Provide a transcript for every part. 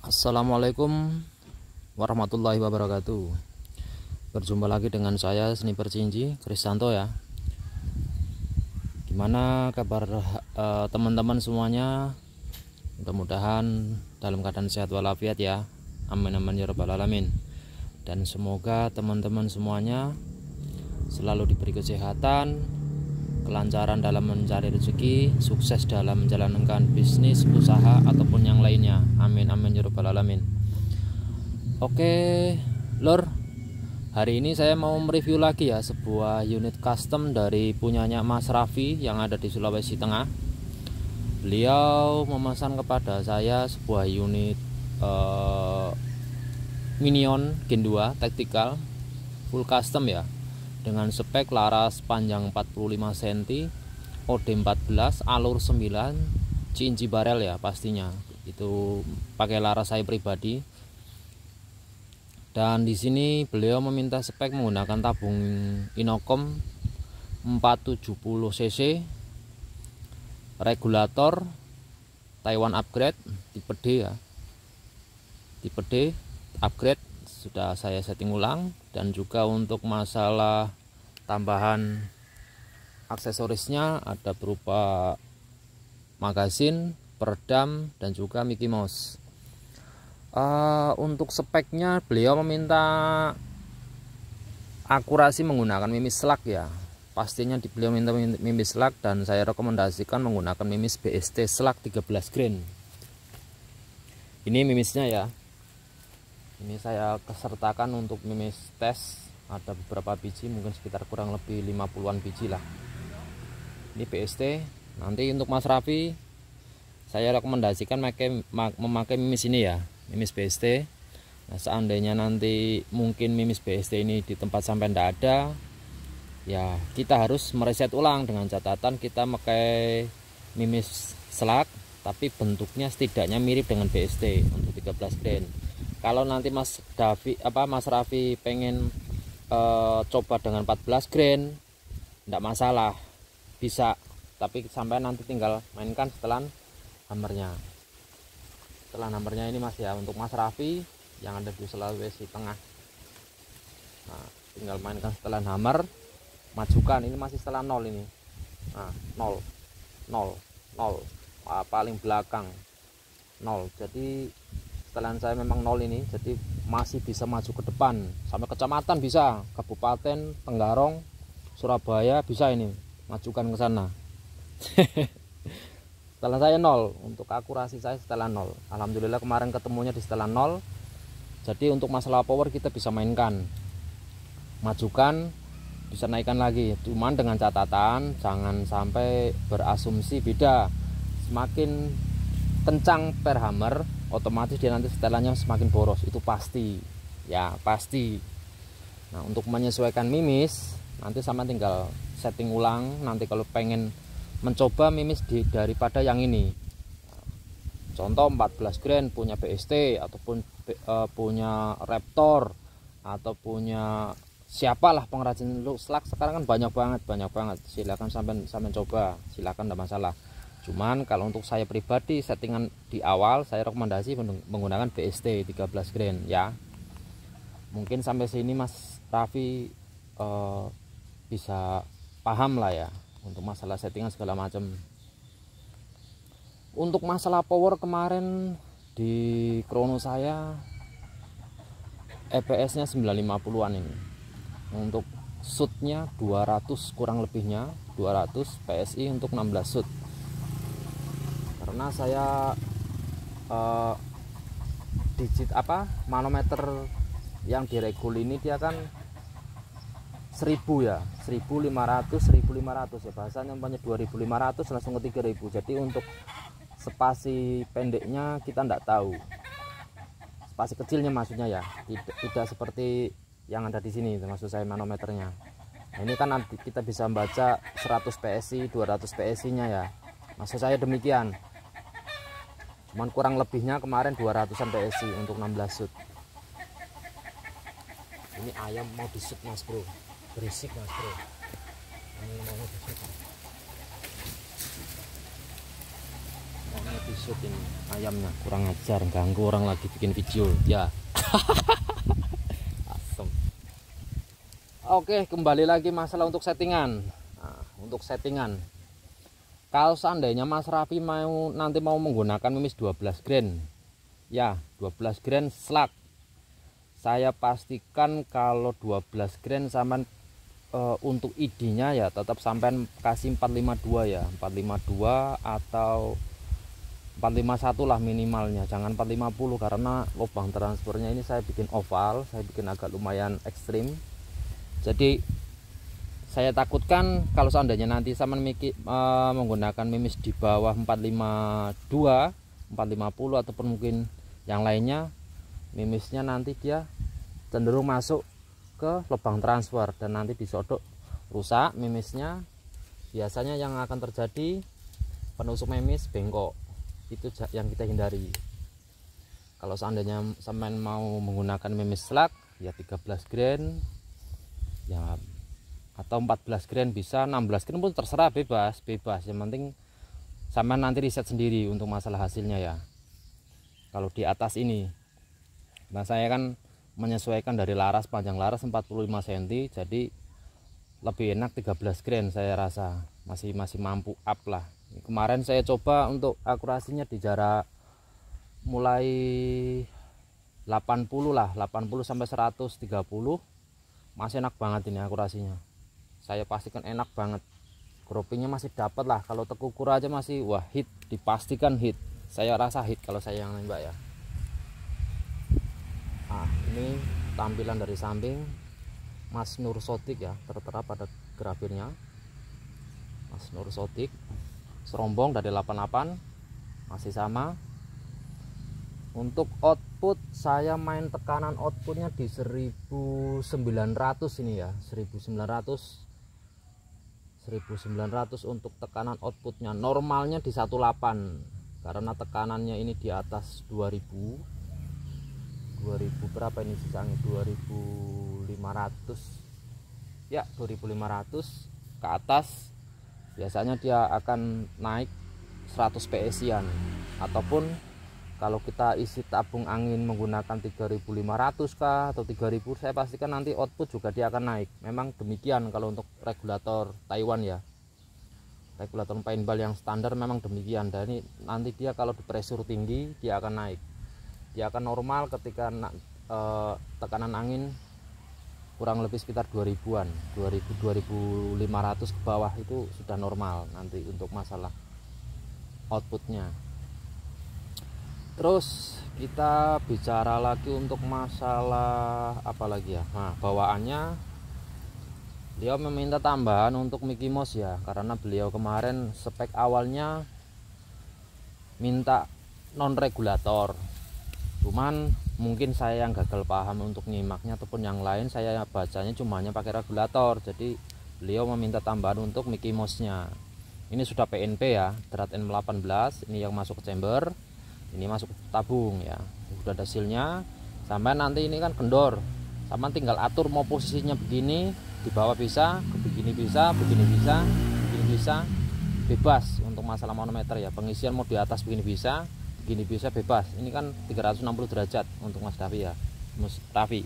Assalamualaikum warahmatullahi wabarakatuh. Berjumpa lagi dengan saya Sniper Cinci Kristanto ya. Gimana kabar teman-teman semuanya? Mudah-mudahan dalam keadaan sehat walafiat ya. Amin amin ya rabbal alamin. Dan semoga teman-teman semuanya selalu diberi kesehatan, kelancaran dalam mencari rezeki, sukses dalam menjalankan bisnis, usaha ataupun yang lainnya. Amin amin ya rabbal alamin. Oke, Lur. Hari ini saya mau mereview lagi ya sebuah unit custom dari punyanya Mas Raffi yang ada di Sulawesi Tengah. Beliau memesan kepada saya sebuah unit Minion Gen 2 Tactical full custom ya, dengan spek laras panjang 45 cm, OD 14, alur 9, cinci barel ya pastinya. Itu pakai laras saya pribadi. Dan di sini beliau meminta spek menggunakan tabung Inokom 470 cc, regulator Taiwan upgrade tipe D ya. Tipe D upgrade sudah saya setting ulang, dan juga untuk masalah tambahan aksesorisnya ada berupa magazin, peredam, dan juga Mickey Mouse. Untuk speknya beliau meminta akurasi menggunakan mimis slug ya. Pastinya beliau minta mimis slug, dan saya rekomendasikan menggunakan mimis BST slug 13 grain. Ini mimisnya ya. Ini saya kesertakan untuk mimis tes, ada beberapa biji, mungkin sekitar kurang lebih 50-an biji lah. Ini BST. Nanti untuk Mas Raffi saya rekomendasikan memakai mimis ini ya, mimis BST. Nah, seandainya nanti mungkin mimis BST ini di tempat sampai tidak ada ya, kita harus mereset ulang dengan catatan kita pakai mimis slug tapi bentuknya setidaknya mirip dengan BST untuk 13 grain. Kalau nanti Mas Raffi pengen coba dengan 14 grain, tidak masalah, bisa. Tapi sampai nanti tinggal mainkan setelan hammernya. Setelan hammernya ini Mas ya, untuk Mas Raffi yang ada di Sulawesi Tengah. Nah, tinggal mainkan setelan hammer, majukan. Ini masih setelan 0 ini. Nah, 0, 0, 0. Paling belakang 0. Jadi setelan saya memang 0 ini, jadi masih bisa maju ke depan sampai kecamatan, bisa kabupaten Tenggarong, Surabaya, bisa ini majukan ke sana. Setelan saya 0, untuk akurasi saya setelan 0. Alhamdulillah kemarin ketemunya di setelan 0. Jadi untuk masalah power kita bisa mainkan, majukan, bisa naikkan lagi, cuman dengan catatan jangan sampai berasumsi beda. Semakin kencang per hammer, otomatis dia nanti setelannya semakin boros, itu pasti ya, pasti. Nah, untuk menyesuaikan mimis nanti sama tinggal setting ulang. Nanti kalau pengen mencoba mimis daripada yang ini, contoh 14 grain punya BST ataupun punya Raptor atau punya siapalah pengrajin slug sekarang kan banyak banget, silakan sampai coba, silakan, tidak masalah. Cuman kalau untuk saya pribadi settingan di awal saya rekomendasi menggunakan BST 13 grain ya. Mungkin sampai sini Mas Raffi bisa paham lah ya untuk masalah settingan segala macam. Untuk masalah power kemarin di krono saya EPS nya 950-an ini. Untuk shootnya 200 kurang lebihnya 200 PSI untuk 16 shoot. Karena saya manometer yang diregul ini dia kan 1000 ya, 1500 ya, bahasanya umpamanya 2500 langsung ke 3000. Jadi untuk spasi pendeknya kita tidak tahu, spasi kecilnya maksudnya ya, tidak seperti yang ada di sini, maksud saya manometernya. Nah, ini kan nanti kita bisa membaca 100 PSI 200 PSI nya ya, maksud saya demikian. Cuman kurang lebihnya kemarin 200-an PSI untuk 16 shoot. Ini ayam mau disut Mas Bro, berisik Mas Bro. Ini mau disut. shoot ini ayamnya, kurang ajar, ganggu orang lagi bikin video ya. Asem. Oke, kembali lagi masalah untuk settingan. Nah, untuk settingan, kalau seandainya Mas Raffi nanti mau menggunakan mimis 12 grain ya, 12 grain slug, saya pastikan kalau 12 grain sama untuk ID-nya ya tetap sampai kasih 452 ya, 452 atau 451 lah minimalnya, jangan 450 karena lubang transfernya ini saya bikin oval, saya bikin agak lumayan ekstrim. Jadi saya takutkan kalau seandainya nanti sama menggunakan mimis di bawah 452, 450 ataupun mungkin yang lainnya, mimisnya nanti dia cenderung masuk ke lubang transfer dan nanti disodok rusak mimisnya. Biasanya yang akan terjadi penusuk mimis bengkok, itu yang kita hindari. Kalau seandainya sampean mau menggunakan mimis slug ya 13 grain ya, atau 14 grain bisa, 16 grain pun terserah, bebas, yang penting sampean nanti riset sendiri untuk masalah hasilnya ya. Kalau di atas ini, nah saya kan menyesuaikan dari laras, panjang laras 45 cm, jadi lebih enak 13 grain saya rasa, masih mampu up lah. Kemarin saya coba untuk akurasinya di jarak mulai 80 lah, 80 sampai 130, masih enak banget ini akurasinya. Saya pastikan enak banget, groupingnya masih dapat lah. Kalau tekukur aja masih wah hit, dipastikan hit, saya rasa hit kalau saya yang nembak ya. Nah, ini tampilan dari samping Mas Nur Sotik ya, tertera pada grafirnya Mas Nur Sotik. Serombong dari 88 masih sama. Untuk output saya main tekanan outputnya di 1900 ini ya, 1900 untuk tekanan outputnya. Normalnya di 18 karena tekanannya ini di atas 2000 berapa ini sisanya, 2500 ya, 2500 ke atas biasanya dia akan naik 100 PSI-an. Ataupun kalau kita isi tabung angin menggunakan 3500 kah atau 3000, saya pastikan nanti output juga dia akan naik. Memang demikian kalau untuk regulator Taiwan ya, regulator paintball yang standar memang demikian. Dan ini nanti dia kalau di pressure tinggi dia akan naik, dia akan normal ketika tekanan angin kurang lebih sekitar 2000-an, 2500 ke bawah itu sudah normal nanti untuk masalah outputnya. Terus kita bicara lagi untuk masalah apa lagi ya, nah bawaannya beliau meminta tambahan untuk Mickey Mouse ya, karena beliau kemarin spek awalnya minta non regulator, cuman mungkin saya yang gagal paham untuk nyimaknya ataupun yang lain, saya bacanya cumanya pakai regulator, jadi beliau meminta tambahan untuk Mickey Mouse nya. Ini sudah PNP ya, Drat M18, ini yang masuk ke chamber, ini masuk ke tabung ya, sudah ada sealnya. Sampai nanti ini kan kendor, sama tinggal atur mau posisinya begini, di bawah bisa, begini bisa, begini bisa, begini bisa, bebas untuk masalah manometer ya. Pengisian mau di atas begini bisa, begini bisa, bebas. Ini kan 360 derajat untuk Mas Raffi ya, Mas Raffi.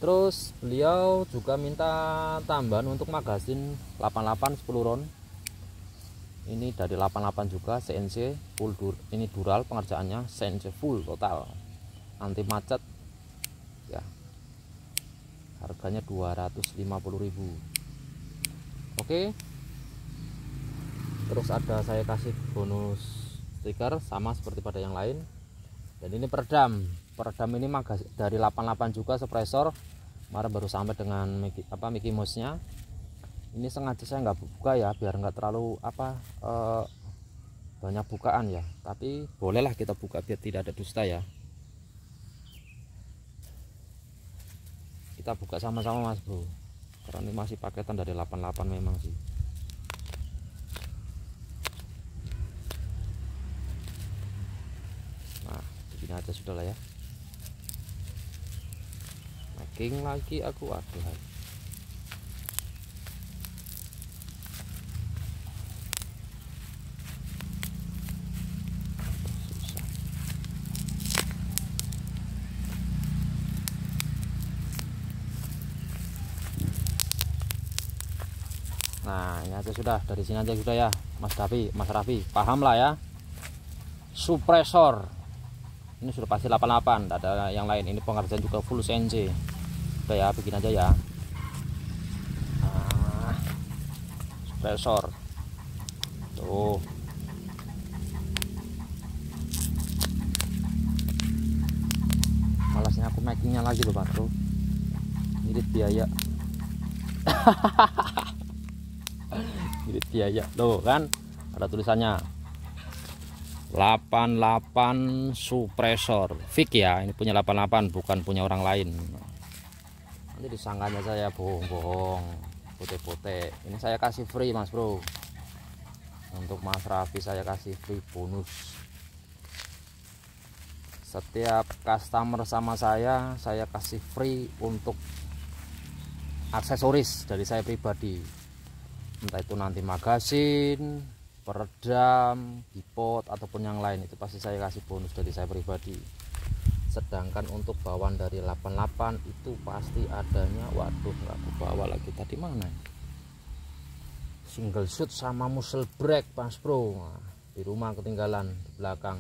Terus beliau juga minta tambahan untuk magazin 88 10 round. Ini dari 88 juga, CNC full ini dural pengerjaannya, CNC full total, anti macet ya. Harganya 250.000. Oke. Terus ada saya kasih bonus stiker sama seperti pada yang lain. Dan ini peredam ini magazin dari 88 juga, suppressor. Kemarin baru sampai dengan Mickey Mouse nya. Ini sengaja saya nggak buka ya, biar nggak terlalu banyak bukaan ya, tapi bolehlah kita buka biar tidak ada dusta ya. Kita buka sama-sama Mas Bro, karena ini masih paketan dari 88 memang sih. Nah begini aja sudah lah ya. Making lagi aku, aduh. Nah ini aja sudah, dari sini aja sudah ya Mas Raffi, paham lah ya. Suppressor ini sudah pasti 88, tidak ada yang lain. Ini pengerjaan juga full CNC. Udah ya, bikin aja ya. Nah, suppressor tuh. Malasnya aku makingnya lagi loh bro, irit biaya. Irit biaya tuh kan, ada tulisannya 88 suppressor Vic ya. Ini punya 88, bukan punya orang lain. Nanti disangkanya saya bohong-bohong, pote-pote. Ini saya kasih free mas bro. Untuk Mas Raffi saya kasih free bonus. Setiap customer sama saya kasih free untuk aksesoris dari saya pribadi. Entah itu nanti magasin, peredam, bipod ataupun yang lain, itu pasti saya kasih bonus dari saya pribadi. Sedangkan untuk bawaan dari 88 itu pasti adanya, waduh nggak aku bawa lagi, tadi mana? Single shoot sama muzzle brake mas bro. Nah, di rumah ketinggalan di belakang,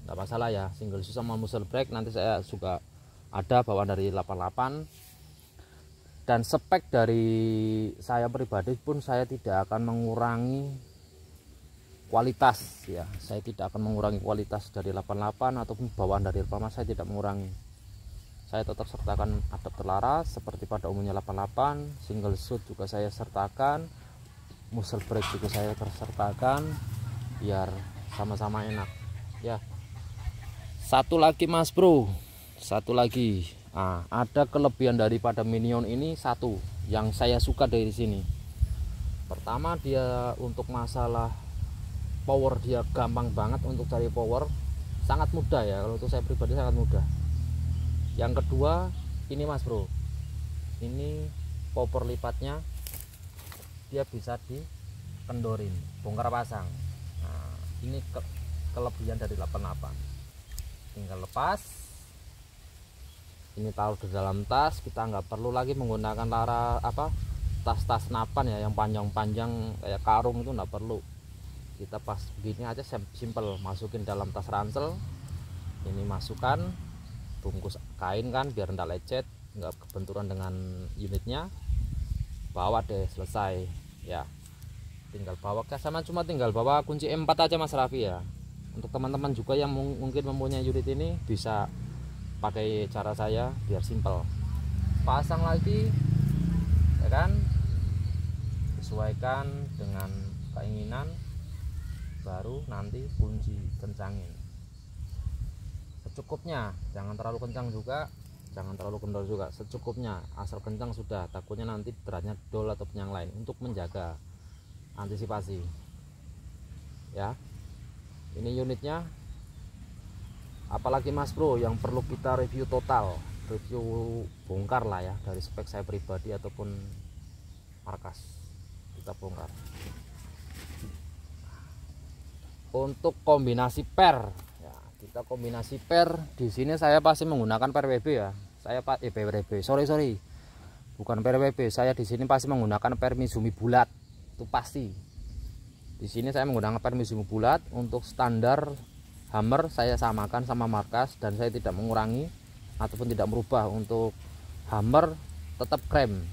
nggak masalah ya. Single shoot sama muzzle brake nanti saya juga ada bawaan dari 88. Dan spek dari saya pribadi pun saya tidak akan mengurangi kualitas ya. Saya tidak akan mengurangi kualitas dari 88 ataupun bawaan dari 88, saya tidak mengurangi. Saya tetap sertakan adapter laras seperti pada umumnya 88. Single shoot juga saya sertakan, muzzle brake juga saya tersertakan, biar sama-sama enak ya. Satu lagi mas bro, satu lagi. Nah, ada kelebihan daripada Minion ini satu yang saya suka dari sini. Pertama, dia untuk masalah power dia gampang banget untuk cari power, sangat mudah ya. Kalau untuk saya pribadi sangat mudah. Yang kedua, ini mas bro, ini popor lipatnya dia bisa dikendorin, bongkar pasang. Nah, ini kelebihan dari 88. Tinggal lepas, ini taruh di dalam tas, kita nggak perlu lagi menggunakan tas-tas napan ya yang panjang-panjang kayak karung, itu nggak perlu. Kita pas begini aja simple, masukin dalam tas ransel, ini masukkan bungkus kain kan biar nggak lecet, nggak kebenturan dengan unitnya, bawa deh, selesai ya. Tinggal bawa sama, cuma tinggal bawa kunci M4 aja mas Raffi ya. Untuk teman-teman juga yang mungkin mempunyai unit ini bisa pakai cara saya biar simple. Pasang lagi ya kan, sesuaikan dengan keinginan, baru nanti kunci kencangin secukupnya. Jangan terlalu kencang juga, jangan terlalu kendor juga, secukupnya. Asal kencang sudah, takutnya nanti derajatnya dol ataupun yang lain, untuk menjaga antisipasi ya. Ini unitnya. Apalagi mas bro yang perlu kita review total, review bongkar lah ya, dari spek saya pribadi ataupun markas kita bongkar. Untuk kombinasi per ya, kita kombinasi per di sini saya pasti menggunakan per WB ya. Saya sorry bukan per WB, saya di sini pasti menggunakan per Mizumi bulat, itu pasti. Di sini saya menggunakan per Mizumi bulat. Untuk standar hammer saya samakan sama markas, dan saya tidak mengurangi ataupun tidak merubah. Untuk hammer tetap krem,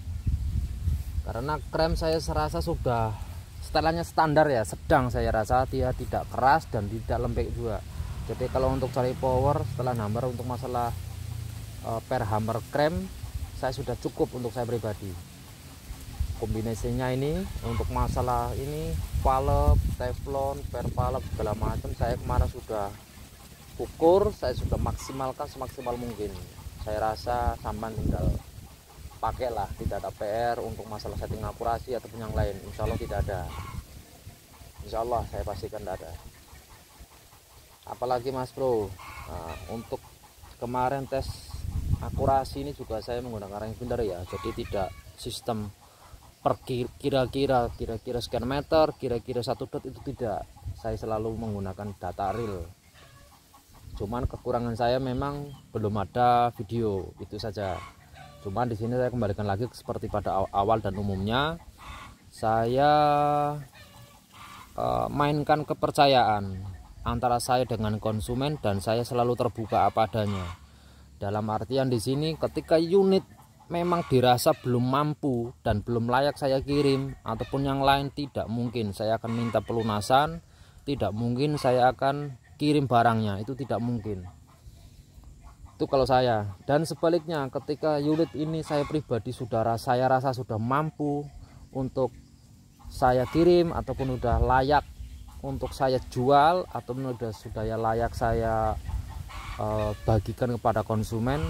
karena krem saya serasa sudah setelannya standar ya, sedang. Saya rasa dia tidak keras dan tidak lembek juga. Jadi kalau untuk cari power setelah hammer, untuk masalah per hammer krem, saya sudah cukup untuk saya pribadi. Kombinasinya ini untuk masalah ini valve, teflon, per valve segala macam, saya kemarin sudah ukur, saya sudah maksimalkan semaksimal mungkin. Saya rasa sampan tinggal pakailah, tidak ada PR untuk masalah setting akurasi ataupun yang lain. Insya Allah tidak ada, insya Allah saya pastikan tidak ada. Apalagi mas bro, nah, untuk kemarin tes akurasi ini juga saya menggunakan range finder ya, jadi tidak sistem per kira-kira sekian meter, kira-kira 1 dot, itu tidak. Saya selalu menggunakan data real. Cuman kekurangan saya memang belum ada video, itu saja. Cuman di sini saya kembalikan lagi seperti pada awal dan umumnya. saya mainkan kepercayaan antara saya dengan konsumen, dan saya selalu terbuka apa adanya. Dalam artian di sini ketika unit memang dirasa belum mampu dan belum layak saya kirim ataupun yang lain, tidak mungkin saya akan minta pelunasan, tidak mungkin saya akan kirim barangnya, itu tidak mungkin. Itu kalau saya. Dan sebaliknya, ketika unit ini saya pribadi saya rasa sudah mampu untuk saya kirim ataupun udah layak untuk saya jual ataupun sudah ya layak saya bagikan kepada konsumen,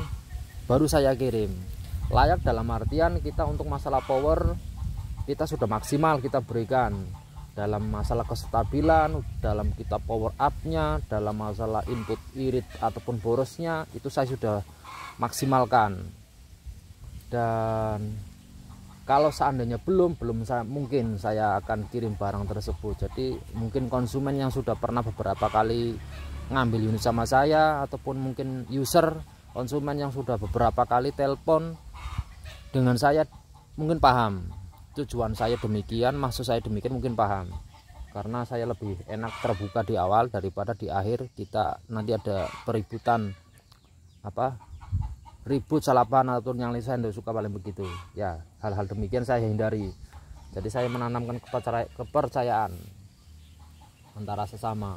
baru saya kirim. Layak dalam artian kita untuk masalah power kita sudah maksimal kita berikan, dalam masalah kestabilan, dalam kita power up-nya, dalam masalah input irit ataupun borosnya, itu saya sudah maksimalkan. Dan kalau seandainya belum mungkin saya akan kirim barang tersebut. Jadi mungkin konsumen yang sudah pernah beberapa kali ngambil unit sama saya, ataupun mungkin user konsumen yang sudah beberapa kali telepon dengan saya, mungkin paham tujuan saya demikian, maksud saya demikian, mungkin paham. Karena saya lebih enak terbuka di awal daripada di akhir kita nanti ada peributan, ribut salapan ataupun yang lain. Saya tidak suka paling begitu ya. Hal-hal demikian saya hindari. Jadi saya menanamkan kepercayaan antara sesama.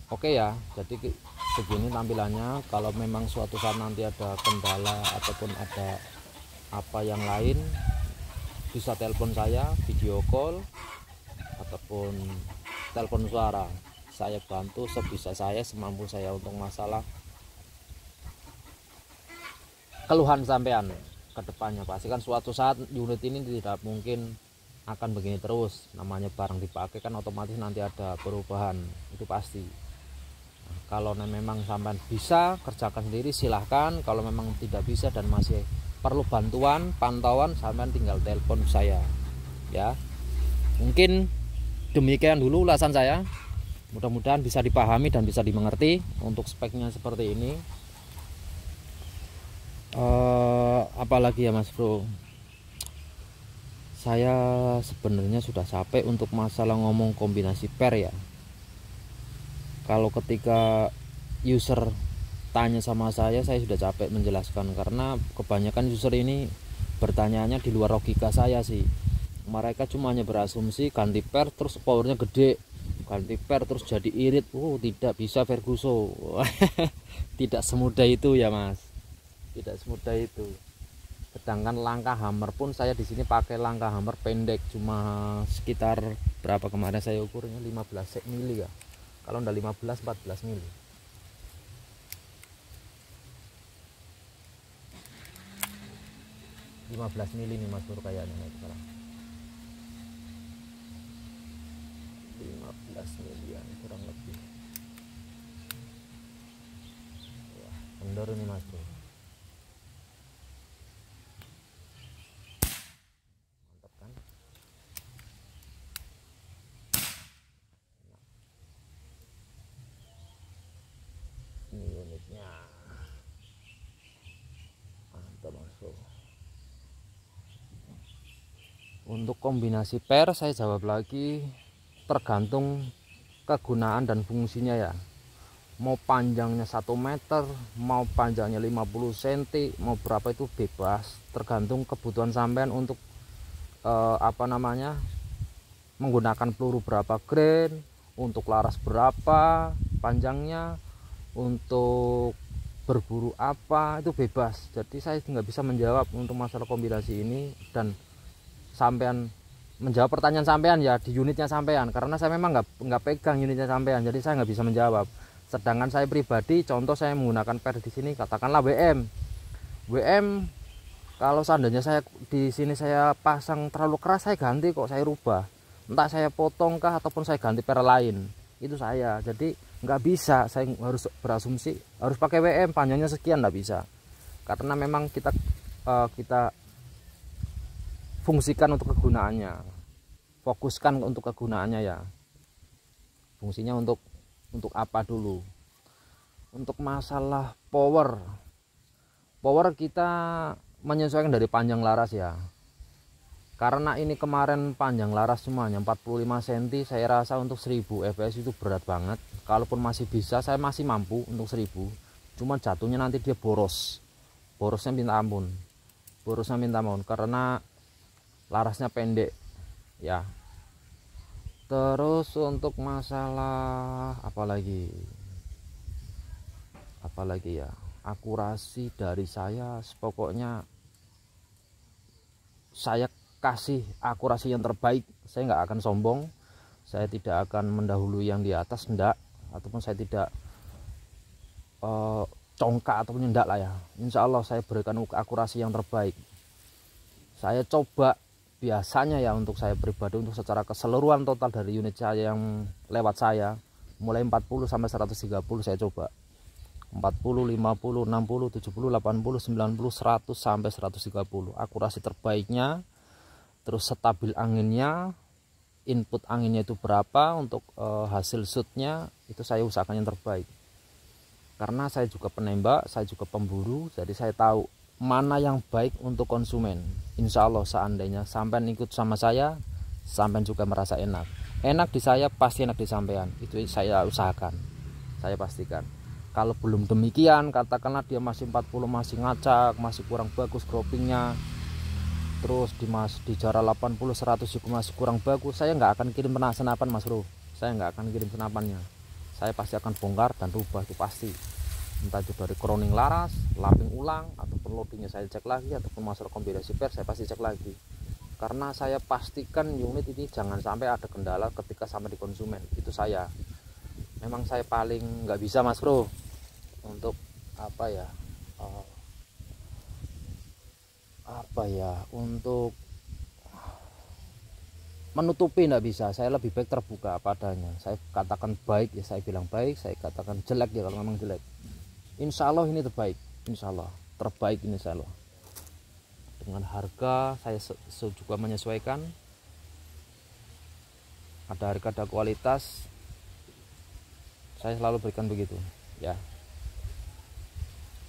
Oke ya, jadi begini tampilannya. Kalau memang suatu saat nanti ada kendala ataupun ada apa yang lain, bisa telepon saya, video call ataupun telepon suara. Saya bantu sebisa saya, semampu saya untuk masalah keluhan sampean ke depannya. Pasti kan suatu saat unit ini tidak mungkin akan begini terus. Namanya barang dipakai kan otomatis nanti ada perubahan, itu pasti. Nah, kalau memang sampean bisa kerjakan sendiri silahkan. Kalau memang tidak bisa dan masih perlu bantuan pantauan, sampean tinggal telepon saya ya. Mungkin demikian dulu ulasan saya, mudah-mudahan bisa dipahami dan bisa dimengerti. Untuk speknya seperti ini. Apalagi ya Mas Bro, saya sebenarnya sudah capek untuk masalah ngomong kombinasi pair ya. Kalau ketika user tanya sama saya sudah capek menjelaskan, karena kebanyakan user ini bertanyanya di luar logika saya sih. Mereka cuma hanya berasumsi ganti pair terus powernya gede, ganti pair terus jadi irit. Tidak bisa Ferguson. Tidak semudah itu ya Mas, tidak semudah itu. Sedangkan langkah hammer pun saya di sini pakai langkah hammer pendek, cuma sekitar berapa kemarin saya ukurnya 15 mili ya. Kalau udah 15-14 mili. Mili nih Mas Bro kayaknya itu salah. 15 milian kurang lebih. Wah, kendor nih Mas Bro. Mantap kan? Ini unitnya. Mantap Mas Bro. Untuk kombinasi pair saya jawab lagi, tergantung kegunaan dan fungsinya ya. Mau panjangnya 1 meter, mau panjangnya 50 cm, mau berapa itu bebas, tergantung kebutuhan sampean untuk menggunakan peluru berapa grain, untuk laras berapa panjangnya, untuk berburu apa, itu bebas. Jadi saya nggak bisa menjawab untuk masalah kombinasi ini, dan sampean menjawab pertanyaan sampean ya di unitnya sampean, karena saya memang nggak pegang unitnya sampean, jadi saya nggak bisa menjawab. Sedangkan saya pribadi, contoh saya menggunakan pair di sini, katakanlah WM, kalau seandainya saya di sini saya pasang terlalu keras, saya ganti kok, saya rubah, entah saya potong kah ataupun saya ganti pair lain, itu saya. Jadi nggak bisa saya harus berasumsi harus pakai WM panjangnya sekian, nggak bisa, karena memang kita fungsikan untuk kegunaannya, fokuskan untuk kegunaannya ya, fungsinya untuk apa dulu. Untuk masalah power kita menyesuaikan dari panjang laras ya. Karena ini kemarin panjang laras semuanya 45 cm, saya rasa untuk 1000 fps itu berat banget. Kalaupun masih bisa, saya masih mampu untuk 1000. Cuma jatuhnya nanti dia boros. Borosnya minta ampun. Borosnya minta ampun karena larasnya pendek ya. Terus untuk masalah apalagi ya, akurasi dari saya, pokoknya saya kasih akurasi yang terbaik. Saya nggak akan sombong, saya tidak akan mendahului yang di atas, enggak, ataupun saya tidak congkak ataupun enggak lah ya. Insya Allah saya berikan akurasi yang terbaik. Saya coba, biasanya ya untuk saya pribadi, untuk secara keseluruhan total dari unit saya yang lewat saya, mulai 40 sampai 130 saya coba. 40, 50, 60, 70, 80, 90, 100 sampai 130. Akurasi terbaiknya. Terus stabil anginnya, input anginnya itu berapa, untuk hasil shootnya itu saya usahakan yang terbaik. Karena saya juga penembak, saya juga pemburu, jadi saya tahu mana yang baik untuk konsumen. Insya Allah seandainya sampean ikut sama saya, sampean juga merasa enak. Enak di saya, pasti enak di sampean. Itu saya usahakan, saya pastikan. Kalau belum demikian, katakanlah dia masih 40, masih ngacak, masih kurang bagus gropingnya, terus di jarak 80 100 juga masih kurang bagus, saya nggak akan kirim senapan Mas Bro. Saya nggak akan kirim senapannya, saya pasti akan bongkar dan rubah, itu pasti. Entah itu dari crowning laras, lapping ulang, ataupun loadingnya saya cek lagi, ataupun masalah kombinasi pair saya pasti cek lagi. Karena saya pastikan unit ini jangan sampai ada kendala ketika sampai di konsumen. Itu saya, memang saya paling nggak bisa Mas Bro untuk untuk menutupi, nggak bisa. Saya lebih baik terbuka padanya. Saya katakan baik ya saya bilang baik, saya katakan jelek ya kalau memang jelek. Insya Allah ini terbaik, insya Allah terbaik, insya Allah. Dengan harga saya juga menyesuaikan, ada harga ada kualitas, saya selalu berikan begitu ya.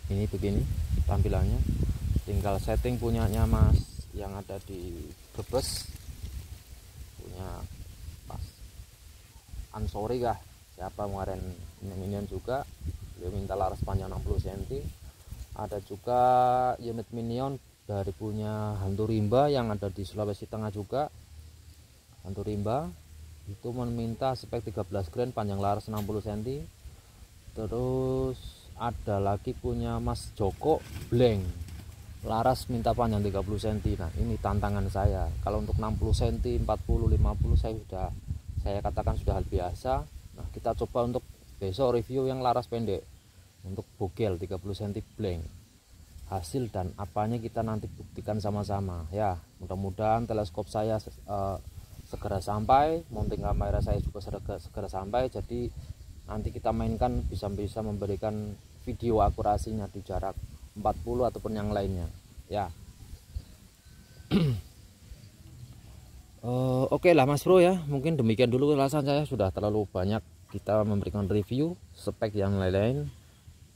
Ini begini tampilannya, tinggal setting punyanya Mas yang ada di Brebes, punya Mas Ansori kah siapa kemarin, minion juga, dia minta laras panjang 60 cm. Ada juga unit minion dari punya Hantu Rimba yang ada di Sulawesi Tengah juga. Hantu Rimba itu meminta spek 13 grand, panjang laras 60 cm. Terus ada lagi punya Mas Joko Blank, laras minta panjang 30 cm. Nah ini tantangan saya, kalau untuk 60 cm 40 50 saya katakan sudah hal biasa. Nah kita coba untuk besok review yang laras pendek, untuk bogel 30 cm blank. Hasil dan apanya kita nanti buktikan sama-sama ya. Mudah-mudahan teleskop saya segera sampai, mounting kamera saya juga segera sampai, jadi nanti kita mainkan bisa memberikan video akurasinya di jarak 40 ataupun yang lainnya ya. Oke lah Mas Bro ya, mungkin demikian dulu ulasan saya, sudah terlalu banyak kita memberikan review spek yang lain-lain.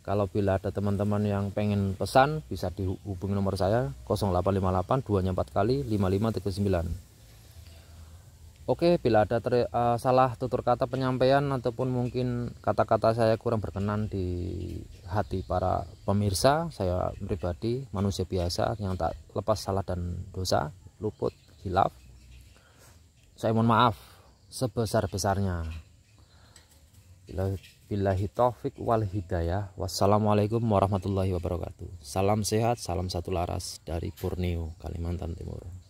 Kalau bila ada teman-teman yang pengen pesan, bisa dihubungi nomor saya 0858 2 4 kali 5539. Oke, bila ada salah tutur kata penyampaian ataupun mungkin kata-kata saya kurang berkenan di hati para pemirsa, saya pribadi manusia biasa yang tak lepas salah dan dosa, luput, hilaf, saya mohon maaf sebesar-besarnya. Billahi taufik wal hidayah. Wassalamualaikum warahmatullahi wabarakatuh. Salam sehat, salam satu laras dari Borneo, Kalimantan Timur.